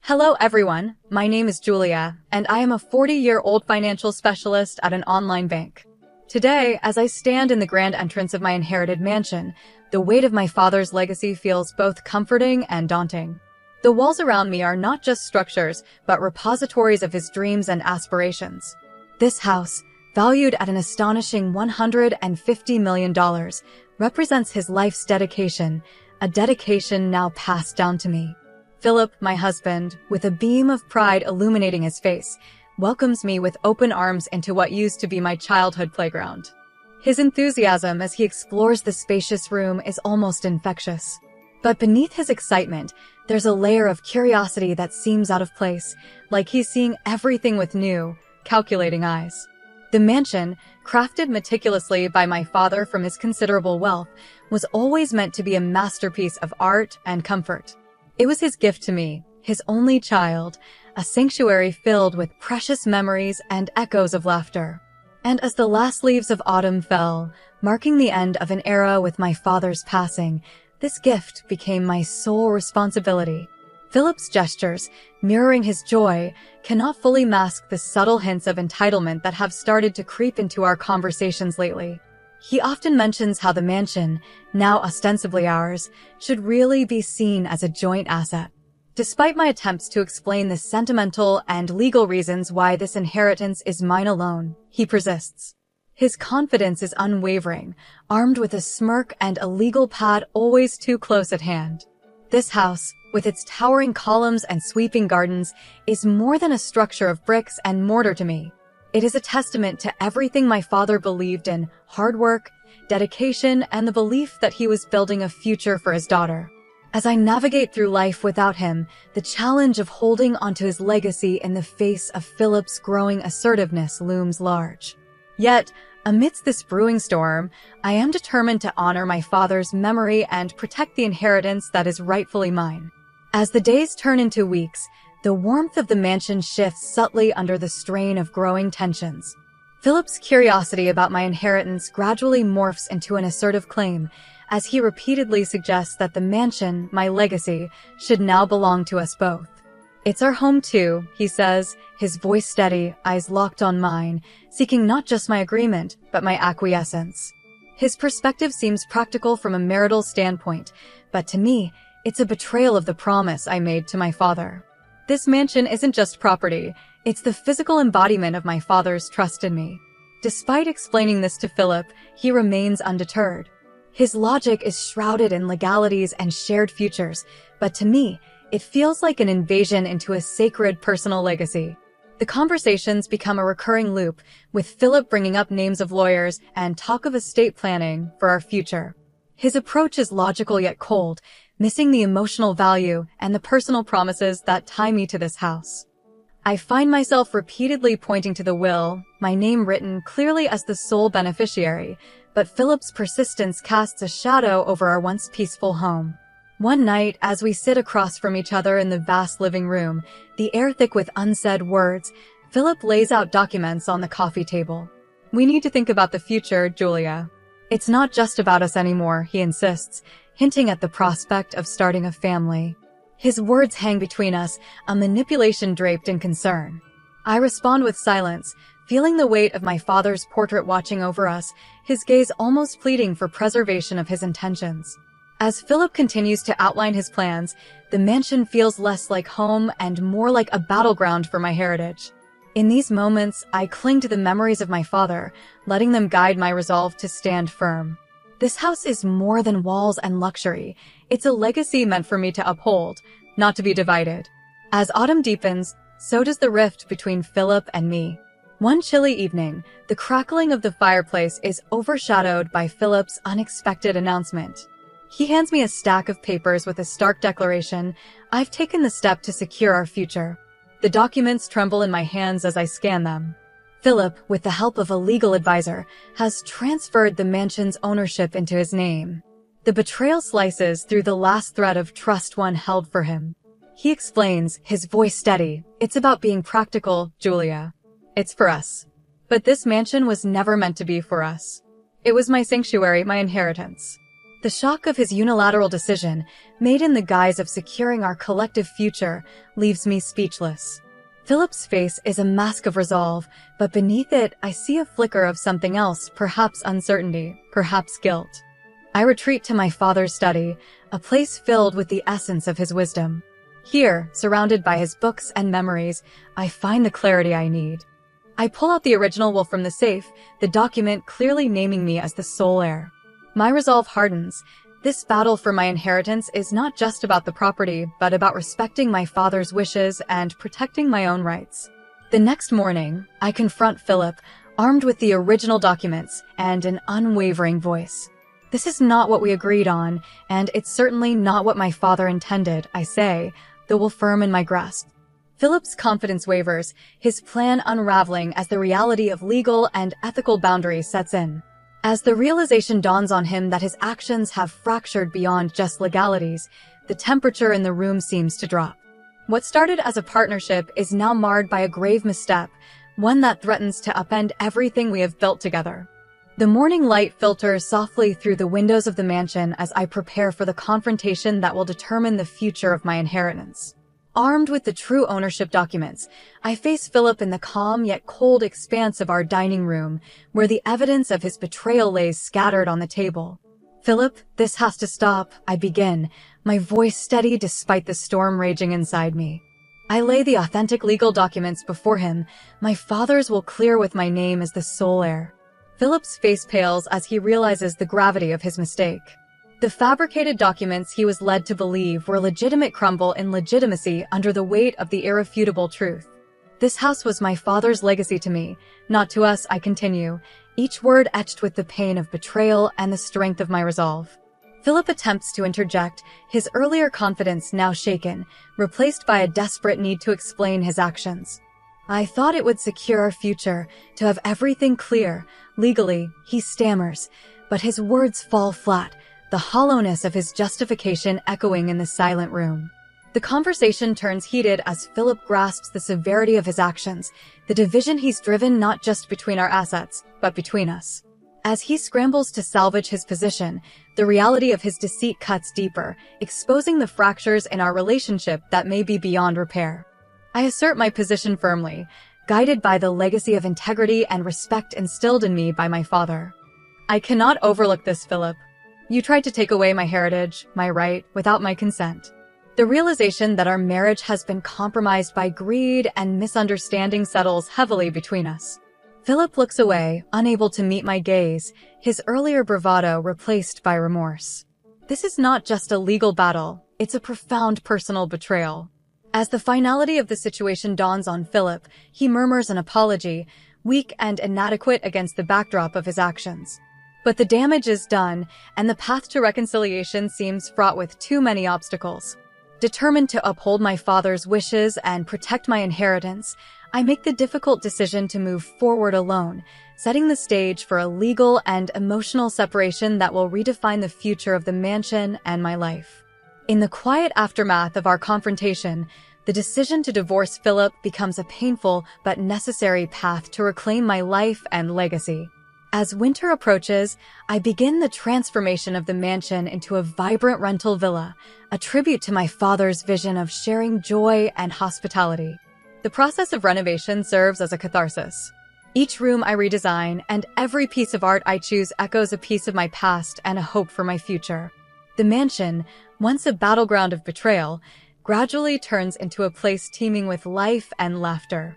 Hello everyone, my name is Julia, and I am a 40-year-old financial specialist at an online bank. Today, as I stand in the grand entrance of my inherited mansion, the weight of my father's legacy feels both comforting and daunting. The walls around me are not just structures, but repositories of his dreams and aspirations. This house, valued at an astonishing $150 million, represents his life's dedication, a dedication now passed down to me. Philip, my husband, with a beam of pride illuminating his face, welcomes me with open arms into what used to be my childhood playground. His enthusiasm as he explores the spacious room is almost infectious. But beneath his excitement, there's a layer of curiosity that seems out of place, like he's seeing everything with new, calculating eyes. The mansion, crafted meticulously by my father from his considerable wealth, was always meant to be a masterpiece of art and comfort. It was his gift to me, his only child, a sanctuary filled with precious memories and echoes of laughter. And as the last leaves of autumn fell, marking the end of an era with my father's passing, this gift became my sole responsibility. Philip's gestures, mirroring his joy, cannot fully mask the subtle hints of entitlement that have started to creep into our conversations lately. He often mentions how the mansion, now ostensibly ours, should really be seen as a joint asset. Despite my attempts to explain the sentimental and legal reasons why this inheritance is mine alone, he persists. His confidence is unwavering, armed with a smirk and a legal pad always too close at hand. This house, with its towering columns and sweeping gardens, is more than a structure of bricks and mortar to me. It is a testament to everything my father believed in: hard work, dedication, and the belief that he was building a future for his daughter. As I navigate through life without him, the challenge of holding onto his legacy in the face of Philip's growing assertiveness looms large. Yet, amidst this brewing storm, I am determined to honor my father's memory and protect the inheritance that is rightfully mine. As the days turn into weeks, the warmth of the mansion shifts subtly under the strain of growing tensions. Philip's curiosity about my inheritance gradually morphs into an assertive claim, as he repeatedly suggests that the mansion, my legacy, should now belong to us both. "It's our home too," he says, his voice steady, eyes locked on mine, seeking not just my agreement, but my acquiescence. His perspective seems practical from a marital standpoint, but to me, it's a betrayal of the promise I made to my father. This mansion isn't just property, it's the physical embodiment of my father's trust in me. Despite explaining this to Philip, he remains undeterred. His logic is shrouded in legalities and shared futures, but to me, it feels like an invasion into a sacred personal legacy. The conversations become a recurring loop, with Philip bringing up names of lawyers and talk of estate planning for our future. His approach is logical yet cold, missing the emotional value and the personal promises that tie me to this house. I find myself repeatedly pointing to the will, my name written clearly as the sole beneficiary, but Philip's persistence casts a shadow over our once peaceful home. One night, as we sit across from each other in the vast living room, the air thick with unsaid words, Philip lays out documents on the coffee table. "We need to think about the future, Julia. It's not just about us anymore," he insists, hinting at the prospect of starting a family. His words hang between us, a manipulation draped in concern. I respond with silence, feeling the weight of my father's portrait watching over us, his gaze almost pleading for preservation of his intentions. As Philip continues to outline his plans, the mansion feels less like home and more like a battleground for my heritage. In these moments, I cling to the memories of my father, letting them guide my resolve to stand firm. This house is more than walls and luxury. It's a legacy meant for me to uphold, not to be divided. As autumn deepens, so does the rift between Philip and me. One chilly evening, the crackling of the fireplace is overshadowed by Philip's unexpected announcement. He hands me a stack of papers with a stark declaration: "I've taken the step to secure our future." The documents tremble in my hands as I scan them. Philip, with the help of a legal advisor, has transferred the mansion's ownership into his name. The betrayal slices through the last thread of trust one held for him. He explains, his voice steady, "It's about being practical, Julia. It's for us. But this mansion was never meant to be for us. It was my sanctuary, my inheritance." The shock of his unilateral decision, made in the guise of securing our collective future, leaves me speechless. Philip's face is a mask of resolve, but beneath it I see a flicker of something else, perhaps uncertainty, perhaps guilt. I retreat to my father's study, a place filled with the essence of his wisdom. Here, surrounded by his books and memories, I find the clarity I need. I pull out the original will from the safe, the document clearly naming me as the sole heir. My resolve hardens. This battle for my inheritance is not just about the property, but about respecting my father's wishes and protecting my own rights. The next morning, I confront Philip, armed with the original documents and an unwavering voice. This is not what we agreed on, and it's certainly not what my father intended, I say, the will firm in my grasp. Philip's confidence wavers, his plan unraveling as the reality of legal and ethical boundaries sets in. As the realization dawns on him that his actions have fractured beyond just legalities, the temperature in the room seems to drop. What started as a partnership is now marred by a grave misstep, one that threatens to upend everything we have built together. The morning light filters softly through the windows of the mansion as I prepare for the confrontation that will determine the future of my inheritance. Armed with the true ownership documents, I face Philip in the calm yet cold expanse of our dining room, where the evidence of his betrayal lays scattered on the table. "Philip, this has to stop," I begin, my voice steady despite the storm raging inside me. I lay the authentic legal documents before him, my father's will clear with my name as the sole heir. Philip's face pales as he realizes the gravity of his mistake. The fabricated documents he was led to believe were legitimate crumble in legitimacy under the weight of the irrefutable truth. This house was my father's legacy to me, not to us, I continue, each word etched with the pain of betrayal and the strength of my resolve. Philip attempts to interject, his earlier confidence now shaken, replaced by a desperate need to explain his actions. "I thought it would secure our future, to have everything clear, legally," he stammers, but his words fall flat, the hollowness of his justification echoing in the silent room. The conversation turns heated as Philip grasps the severity of his actions, the division he's driven not just between our assets, but between us. As he scrambles to salvage his position, the reality of his deceit cuts deeper, exposing the fractures in our relationship that may be beyond repair. I assert my position firmly, guided by the legacy of integrity and respect instilled in me by my father. "I cannot overlook this, Philip. You tried to take away my heritage, my right, without my consent. The realization that our marriage has been compromised by greed and misunderstanding settles heavily between us." Philip looks away, unable to meet my gaze, his earlier bravado replaced by remorse. This is not just a legal battle, it's a profound personal betrayal. As the finality of the situation dawns on Philip, he murmurs an apology, weak and inadequate against the backdrop of his actions. But the damage is done, and the path to reconciliation seems fraught with too many obstacles. Determined to uphold my father's wishes and protect my inheritance, I make the difficult decision to move forward alone, setting the stage for a legal and emotional separation that will redefine the future of the mansion and my life. In the quiet aftermath of our confrontation, the decision to divorce Philip becomes a painful but necessary path to reclaim my life and legacy. As winter approaches, I begin the transformation of the mansion into a vibrant rental villa, a tribute to my father's vision of sharing joy and hospitality. The process of renovation serves as a catharsis. Each room I redesign, and every piece of art I choose echoes a piece of my past and a hope for my future. The mansion, once a battleground of betrayal, gradually turns into a place teeming with life and laughter.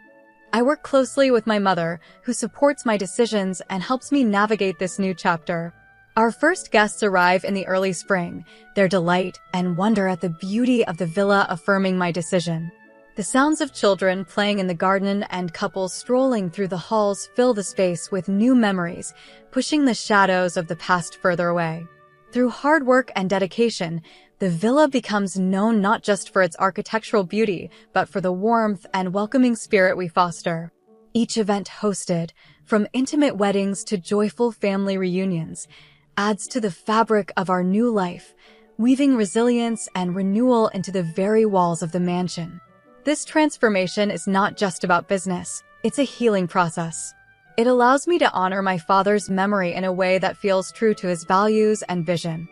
I work closely with my mother, who supports my decisions and helps me navigate this new chapter. Our first guests arrive in the early spring, their delight and wonder at the beauty of the villa affirming my decision. The sounds of children playing in the garden and couples strolling through the halls fill the space with new memories, pushing the shadows of the past further away. Through hard work and dedication, the villa becomes known not just for its architectural beauty, but for the warmth and welcoming spirit we foster. Each event hosted, from intimate weddings to joyful family reunions, adds to the fabric of our new life, weaving resilience and renewal into the very walls of the mansion. This transformation is not just about business, it's a healing process. It allows me to honor my father's memory in a way that feels true to his values and vision.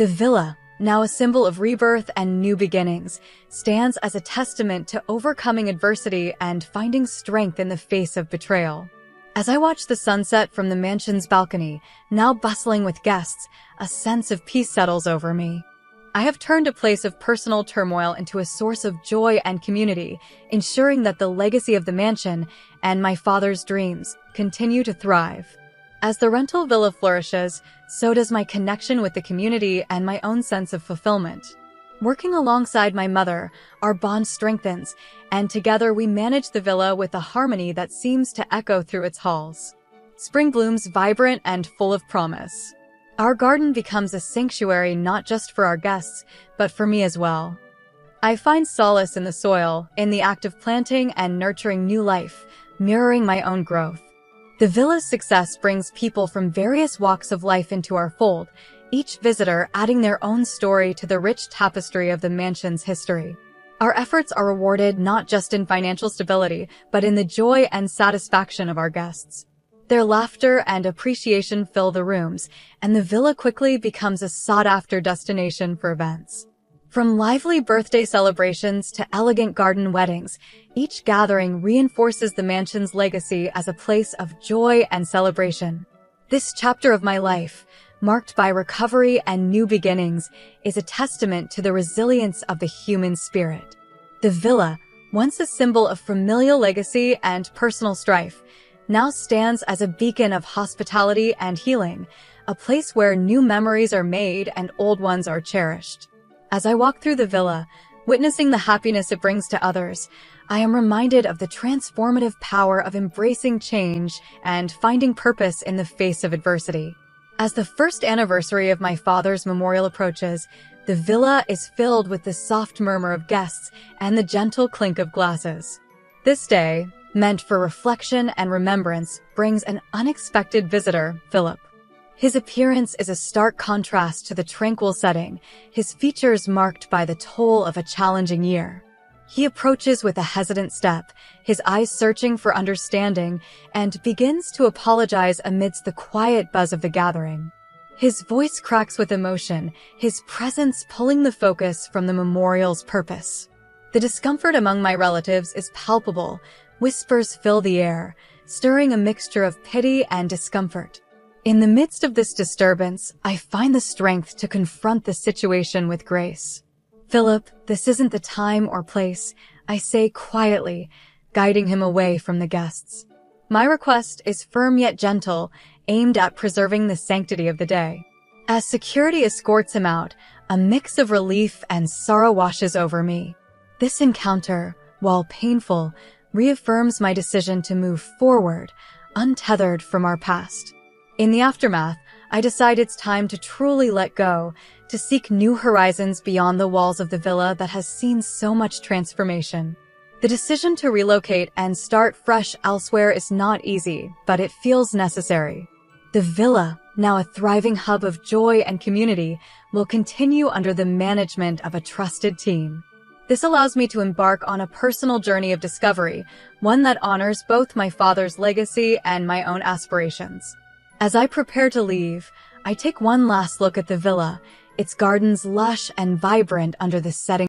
The villa, now a symbol of rebirth and new beginnings, stands as a testament to overcoming adversity and finding strength in the face of betrayal. As I watch the sunset from the mansion's balcony, now bustling with guests, a sense of peace settles over me. I have turned a place of personal turmoil into a source of joy and community, ensuring that the legacy of the mansion and my father's dreams continue to thrive. As the rental villa flourishes, so does my connection with the community and my own sense of fulfillment. Working alongside my mother, our bond strengthens, and together we manage the villa with a harmony that seems to echo through its halls. Spring blooms vibrant and full of promise. Our garden becomes a sanctuary not just for our guests, but for me as well. I find solace in the soil, in the act of planting and nurturing new life, mirroring my own growth. The villa's success brings people from various walks of life into our fold, each visitor adding their own story to the rich tapestry of the mansion's history. Our efforts are rewarded not just in financial stability, but in the joy and satisfaction of our guests. Their laughter and appreciation fill the rooms, and the villa quickly becomes a sought-after destination for events. From lively birthday celebrations to elegant garden weddings, each gathering reinforces the mansion's legacy as a place of joy and celebration. This chapter of my life, marked by recovery and new beginnings, is a testament to the resilience of the human spirit. The villa, once a symbol of familial legacy and personal strife, now stands as a beacon of hospitality and healing, a place where new memories are made and old ones are cherished. As I walk through the villa, witnessing the happiness it brings to others, I am reminded of the transformative power of embracing change and finding purpose in the face of adversity. As the first anniversary of my father's memorial approaches, the villa is filled with the soft murmur of guests and the gentle clink of glasses. This day, meant for reflection and remembrance, brings an unexpected visitor, Philip. His appearance is a stark contrast to the tranquil setting, his features marked by the toll of a challenging year. He approaches with a hesitant step, his eyes searching for understanding, and begins to apologize amidst the quiet buzz of the gathering. His voice cracks with emotion, his presence pulling the focus from the memorial's purpose. The discomfort among my relatives is palpable. Whispers fill the air, stirring a mixture of pity and discomfort. In the midst of this disturbance, I find the strength to confront the situation with grace. "Philip, this isn't the time or place," I say quietly, guiding him away from the guests. My request is firm yet gentle, aimed at preserving the sanctity of the day. As security escorts him out, a mix of relief and sorrow washes over me. This encounter, while painful, reaffirms my decision to move forward, untethered from our past. In the aftermath, I decide it's time to truly let go, to seek new horizons beyond the walls of the villa that has seen so much transformation. The decision to relocate and start fresh elsewhere is not easy, but it feels necessary. The villa, now a thriving hub of joy and community, will continue under the management of a trusted team. This allows me to embark on a personal journey of discovery, one that honors both my father's legacy and my own aspirations. As I prepare to leave, I take one last look at the villa, its gardens lush and vibrant under the setting